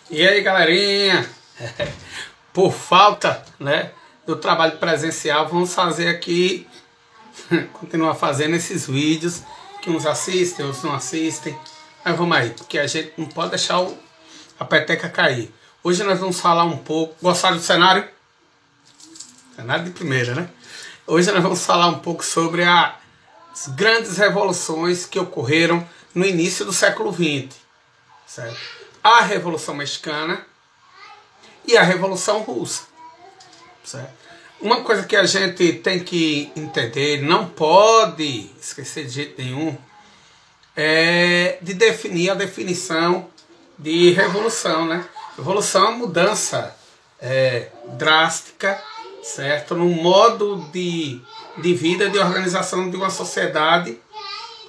E aí, galerinha, por falta, do trabalho presencial, vamos fazer aqui, continuar fazendo esses vídeos que uns assistem, outros não assistem. Mas vamos aí, porque a gente não pode deixar a peteca cair. Hoje nós vamos falar um pouco. Gostaram do cenário? Cenário de primeira, né? Hoje nós vamos falar um pouco sobre as grandes revoluções que ocorreram no início do século XX, certo? A Revolução Mexicana e a Revolução Russa, certo? Uma coisa que a gente tem que entender, não pode esquecer de jeito nenhum, é de definir a definição de revolução, né? Revolução é uma mudança drástica, certo? No modo de vida, de organização de uma sociedade,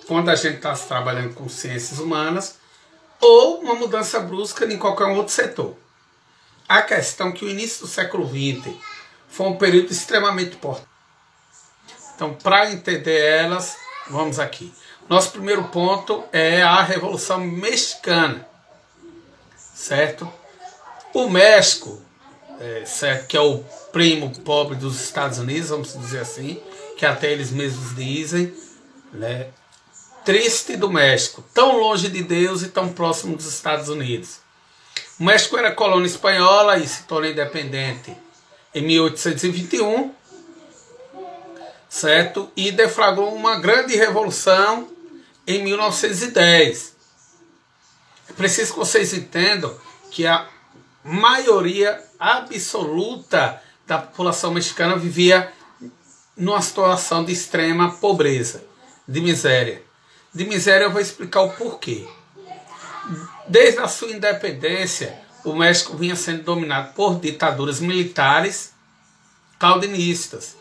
quando a gente está trabalhando com ciências humanas, ou uma mudança brusca em qualquer outro setor. A questão é que o início do século XX foi um período extremamente importante. Então, para entender elas, vamos aqui. Nosso primeiro ponto é a Revolução Mexicana, certo? O México, certo, que é o primo pobre dos Estados Unidos, vamos dizer assim, que até eles mesmos dizem, né? Triste do México, tão longe de Deus e tão próximo dos Estados Unidos. O México era colônia espanhola e se tornou independente em 1821, certo? E deflagrou uma grande revolução em 1910. É preciso que vocês entendam que a maioria absoluta da população mexicana vivia numa situação de extrema pobreza, de miséria. De miséria eu vou explicar o porquê. Desde a sua independência, o México vinha sendo dominado por ditaduras militares caldinistas.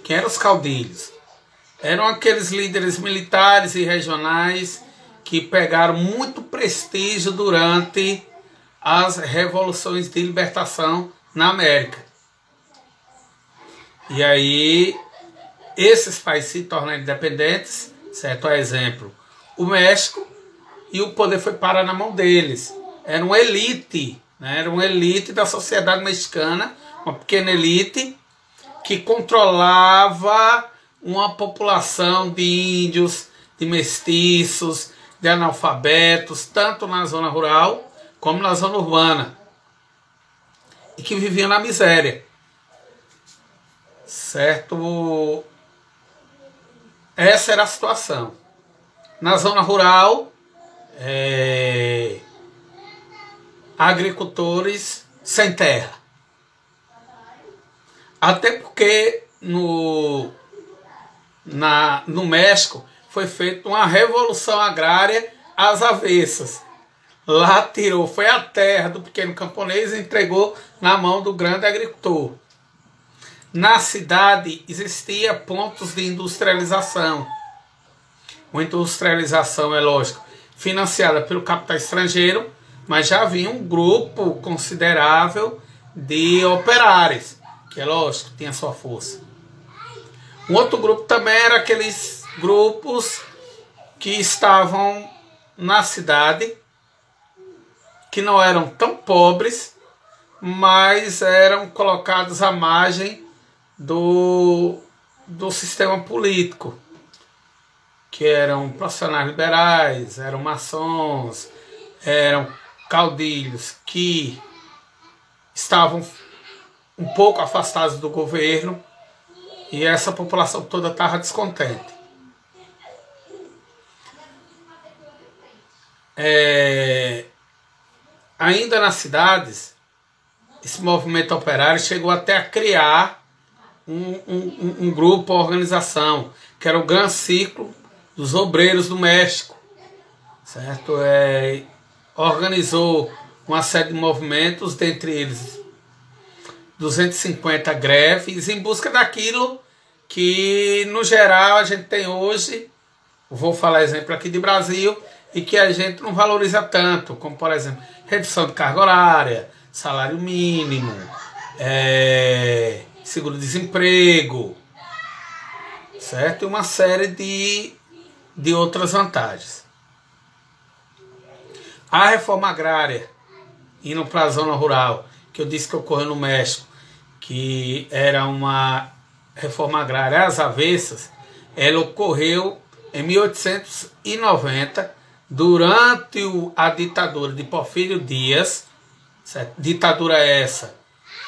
Quem eram os caudilhos? Eram aqueles líderes militares e regionais que pegaram muito prestígio durante as revoluções de libertação na América. E aí, esses países se tornaram independentes, certo? A exemplo, o México, e o poder foi parar na mão deles. Era uma elite, né? Era uma elite da sociedade mexicana, uma pequena elite que controlava uma população de índios, de mestiços, de analfabetos, tanto na zona rural como na zona urbana, e que viviam na miséria, certo? Essa era a situação. Na zona rural, agricultores sem terra. Até porque no México foi feita uma revolução agrária às avessas. Lá foi a terra do pequeno camponês e entregou na mão do grande agricultor. Na cidade existia pontos de industrialização. Uma industrialização, é lógico, financiada pelo capital estrangeiro, mas já havia um grupo considerável de operários, que é lógico, tinha sua força. Um outro grupo também era aqueles grupos que estavam na cidade, que não eram tão pobres, mas eram colocados à margem do sistema político, que eram profissionais liberais, eram maçons, eram caudilhos que estavam um pouco afastados do governo, e essa população toda estava descontente. Ainda nas cidades, esse movimento operário chegou até a criar um grupo, uma organização, que era o Gran Círculo dos Obreiros do México, certo? Organizou uma série de movimentos, dentre eles 250 greves, em busca daquilo que, no geral, a gente tem hoje. Vou falar exemplo aqui de Brasil, e que a gente não valoriza tanto, como, por exemplo, redução de carga horária, salário mínimo, seguro-desemprego, certo? E uma série de outras vantagens. A reforma agrária indo para a zona rural, que eu disse que ocorreu no México, que era uma reforma agrária às avessas, ela ocorreu em 1890, durante a ditadura de Porfírio Dias, certo? Ditadura essa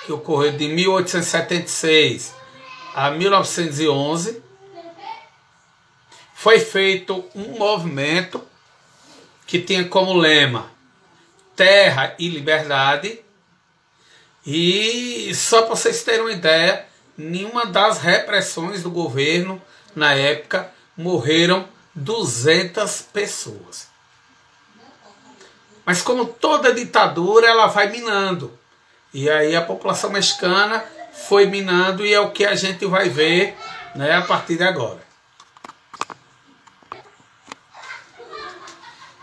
que ocorreu de 1876 a 1911, foi feito um movimento que tinha como lema Terra e Liberdade. E só para vocês terem uma ideia, nenhuma das repressões do governo na época morreram 200 pessoas. Mas como toda ditadura, ela vai minando. E aí a população mexicana foi minando e é o que a gente vai ver, né, a partir de agora.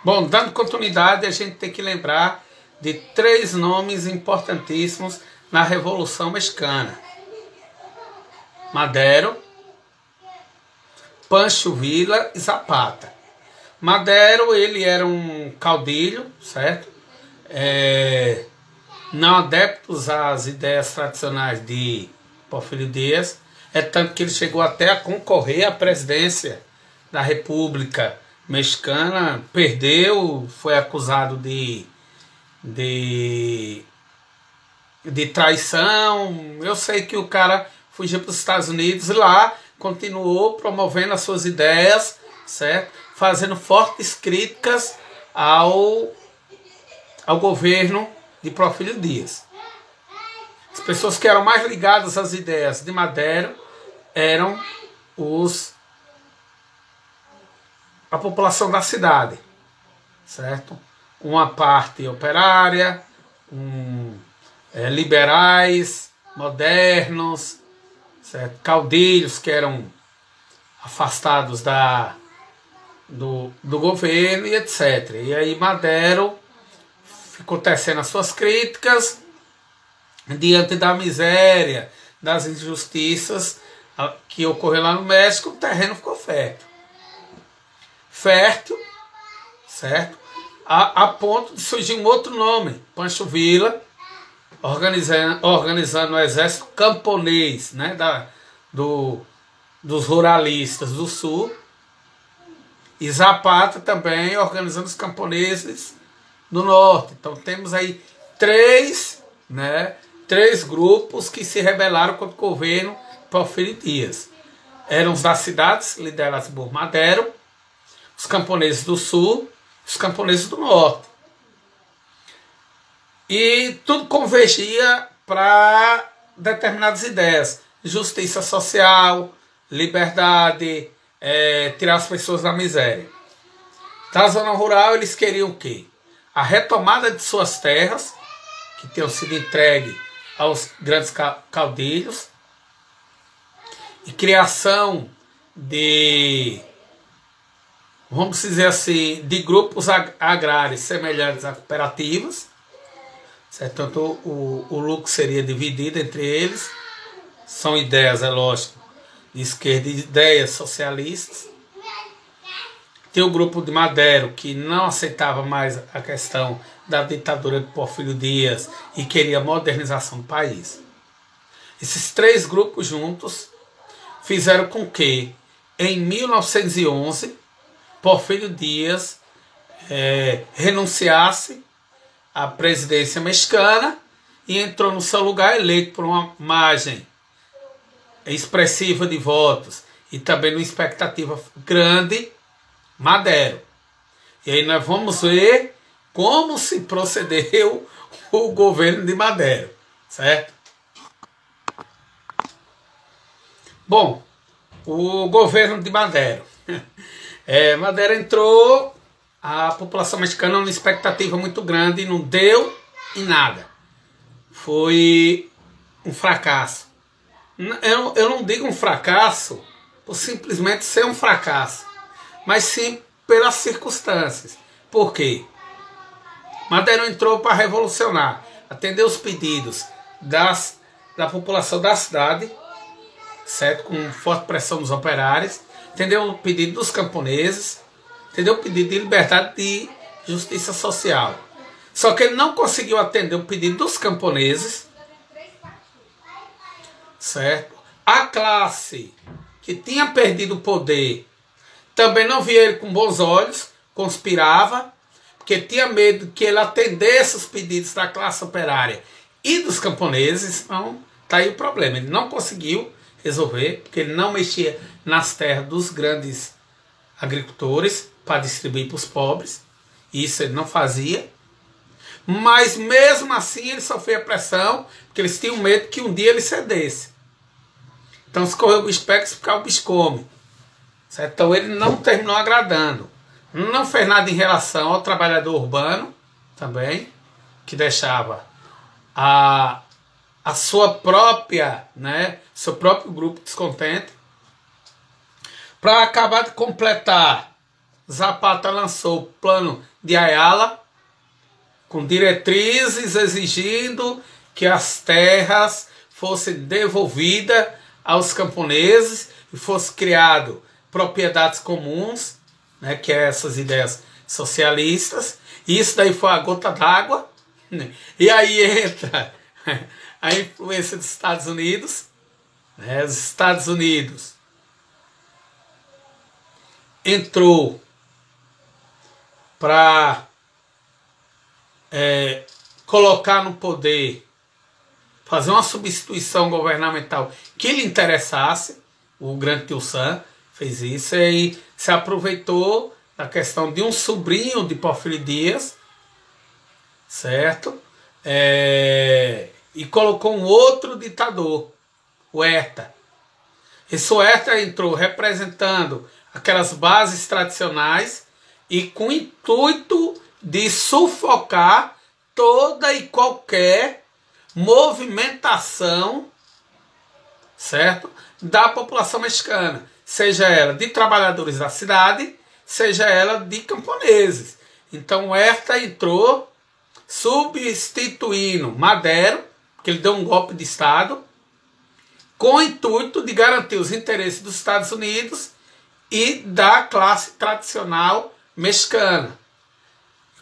Bom, dando continuidade, a gente tem que lembrar de 3 nomes importantíssimos na Revolução Mexicana: Madero, Pancho Villa e Zapata. Madero, ele era um caudilho, certo? Não adeptos às ideias tradicionais de Porfírio Dias, é tanto que ele chegou até a concorrer à presidência da República Mexicana, perdeu, foi acusado de traição. Eu sei que o cara fugiu para os Estados Unidos e lá continuou promovendo as suas ideias, certo? Fazendo fortes críticas ao governo de Porfírio Dias. As pessoas que eram mais ligadas às ideias de Madero eram a população da cidade, certo? Uma parte operária, liberais, modernos, certo? Caudilhos que eram afastados do governo e etc. E aí Madero ficou tecendo as suas críticas diante da miséria, das injustiças que ocorreu lá no México. O terreno ficou fértil, certo? A ponto de surgir um outro nome, Pancho Villa, organizando o exército camponês, né, dos ruralistas do sul, e Zapata também organizando os camponeses do norte. Então temos aí três grupos que se rebelaram contra o governo Porfírio Dias. Eram os das cidades, liderados por Madero, os camponeses do sul, os camponeses do norte. E tudo convergia para determinadas ideias: justiça social, liberdade, tirar as pessoas da miséria. Da zona rural eles queriam o quê? A retomada de suas terras, que tinham sido entregues aos grandes caudilhos, e criação de, vamos dizer assim, de grupos agrários semelhantes a cooperativas, certo? Tanto o lucro seria dividido entre eles. São ideias, é lógico, de esquerda e ideias socialistas. Tem o grupo de Madero, que não aceitava mais a questão da ditadura de Porfírio Dias e queria a modernização do país. Esses 3 grupos juntos fizeram com que, em 1911, Porfírio Dias renunciasse à presidência mexicana e entrou no seu lugar, eleito por uma margem expressiva de votos e também numa expectativa grande, Madero. E aí nós vamos ver como se procedeu o governo de Madero, certo? Bom, o governo de Madero. Madero entrou, a população mexicana numa expectativa muito grande, e não deu em nada. Foi um fracasso. Eu não digo um fracasso por simplesmente ser um fracasso, mas sim pelas circunstâncias. Por quê? Madero entrou para revolucionar, atender os pedidos da população da cidade, certo? Com forte pressão dos operários, entendeu? O pedido dos camponeses, entendeu? O pedido de liberdade, de justiça social. Só que ele não conseguiu atender o pedido dos camponeses, certo? A classe que tinha perdido o poder também não via ele com bons olhos, conspirava, porque tinha medo que ele atendesse os pedidos da classe operária e dos camponeses. Então, tá aí o problema. Ele não conseguiu resolver, porque ele não mexia nas terras dos grandes agricultores para distribuir para os pobres. Isso ele não fazia. Mas mesmo assim ele sofria pressão, porque eles tinham medo que um dia ele cedesse. Então se correr o bicho pega, se ficar o bicho come. Certo? Então ele não terminou agradando. Não fez nada em relação ao trabalhador urbano também, que deixava a sua própria, né, seu próprio grupo descontente. Para acabar de completar, Zapata lançou o plano de Ayala, com diretrizes exigindo que as terras fossem devolvidas aos camponeses e fosse criado propriedades comuns, né, que é essas ideias socialistas. E isso daí foi a gota d'água, né? E aí entra a influência dos Estados Unidos, né? Os Estados Unidos entrou para colocar no poder, fazer uma substituição governamental que lhe interessasse. O grande Tio Sam fez isso e se aproveitou da questão de um sobrinho de Porfírio Dias, certo? E colocou um outro ditador, o Huerta. Esse Huerta entrou representando aquelas bases tradicionais e com o intuito de sufocar toda e qualquer movimentação, certo, da população mexicana, seja ela de trabalhadores da cidade, seja ela de camponeses. Então Huerta entrou substituindo Madero, que ele deu um golpe de Estado, com o intuito de garantir os interesses dos Estados Unidos e da classe tradicional mexicana.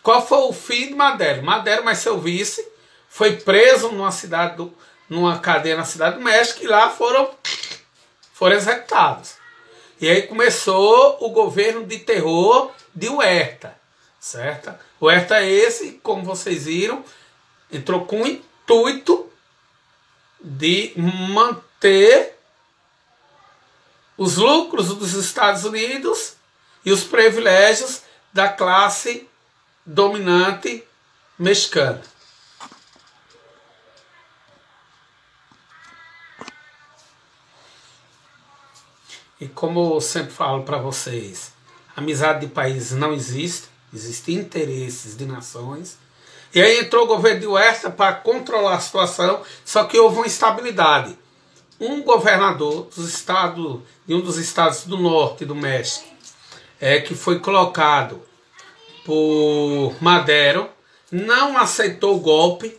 Qual foi o fim de Madero? Madero, mais seu vice, foi preso numa cadeia na cidade do México e lá foram executados. E aí começou o governo de terror de Huerta, certo? Huerta esse, como vocês viram, entrou com o intuito de manter os lucros dos Estados Unidos e os privilégios da classe dominante mexicana. E como eu sempre falo para vocês, amizade de países não existe, existem interesses de nações. E aí entrou o governo de Huerta para controlar a situação, só que houve uma instabilidade. Um governador de um dos estados do norte do México, que foi colocado por Madero, não aceitou o golpe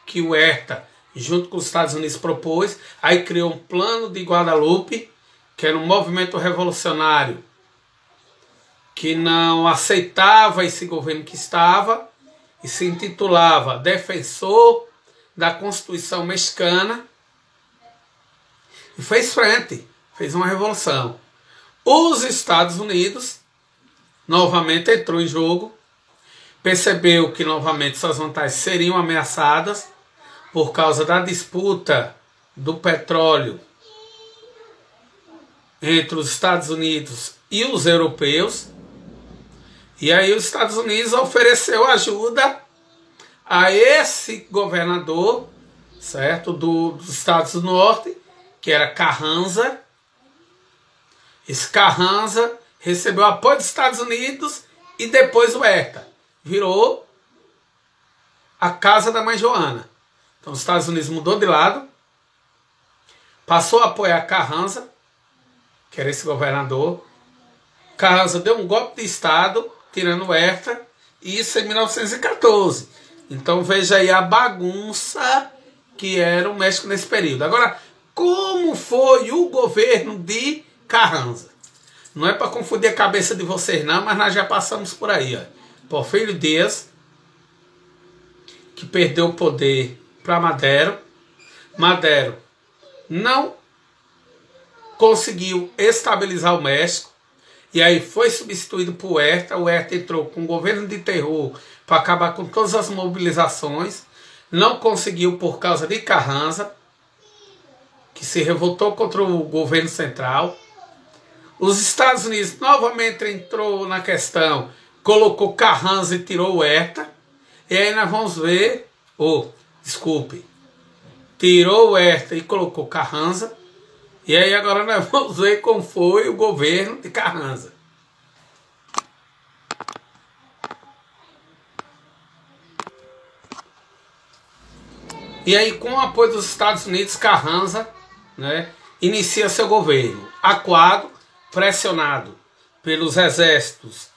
que o Huerta, junto com os Estados Unidos, propôs. Aí criou um plano de Guadalupe, que era um movimento revolucionário que não aceitava esse governo que estava e se intitulava Defensor da Constituição Mexicana, e fez frente, fez uma revolução. Os Estados Unidos novamente entrou em jogo, percebeu que novamente suas vantagens seriam ameaçadas por causa da disputa do petróleo entre os Estados Unidos e os europeus. E aí os Estados Unidos ofereceu ajuda a esse governador, certo, dos Estados do Norte, que era Carranza. Esse Carranza recebeu apoio dos Estados Unidos e depois o Huerta virou a casa da mãe Joana. Então os Estados Unidos mudou de lado, passou a apoiar Carranza, que era esse governador. Carranza deu um golpe de Estado, tirando o Huerta, e isso em 1914. Então veja aí a bagunça que era o México nesse período. Agora, como foi o governo de Carranza? Não é para confundir a cabeça de vocês não, mas nós já passamos por aí. Ó. Porfírio Dias, que perdeu o poder para Madero. Madero não conseguiu estabilizar o México, e aí foi substituído por Huerta. O Huerta entrou com um governo de terror para acabar com todas as mobilizações. Não conseguiu por causa de Carranza, que se revoltou contra o governo central. Os Estados Unidos novamente entrou na questão, colocou Carranza e tirou Huerta. E aí nós vamos ver, tirou Huerta e colocou Carranza. E aí agora nós vamos ver como foi o governo de Carranza. E aí, com o apoio dos Estados Unidos, Carranza, né, inicia seu governo. Acuado, pressionado pelos exércitos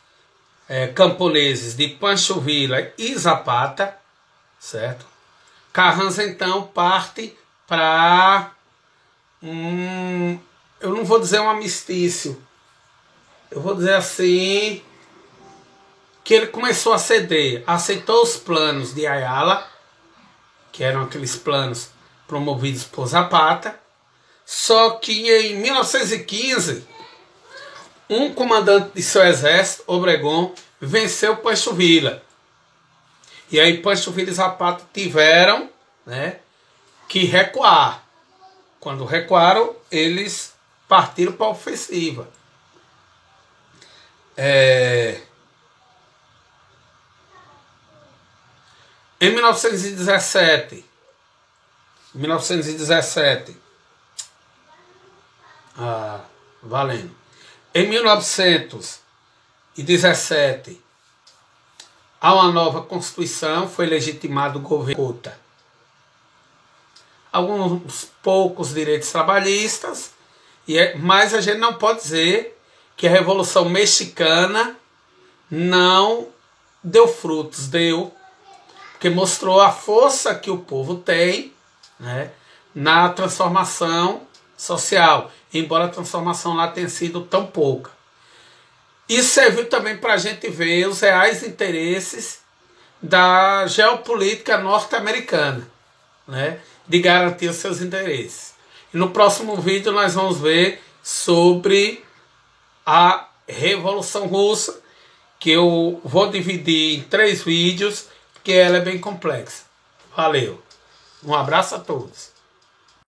camponeses de Pancho Villa e Zapata, certo? Carranza então parte para eu não vou dizer um armistício, eu vou dizer assim, que ele começou a ceder, aceitou os planos de Ayala, que eram aqueles planos promovidos por Zapata, só que em 1915, um comandante de seu exército, Obregón, venceu Pancho Villa. E aí Pancho Villa e Zapata tiveram, né, que recuar. Quando recuaram, eles partiram para a ofensiva. Em 1917, valendo. Em 1917, há uma nova Constituição, foi legitimado o governo Cota. Alguns poucos direitos trabalhistas, mas a gente não pode dizer que a Revolução Mexicana não deu frutos, deu, porque mostrou a força que o povo tem, né, na transformação social, embora a transformação lá tenha sido tão pouca. Isso serviu também para a gente ver os reais interesses da geopolítica norte-americana, né, de garantir os seus interesses. E no próximo vídeo nós vamos ver sobre a Revolução Russa, que eu vou dividir em 3 vídeos, porque ela é bem complexa. Valeu. Um abraço a todos.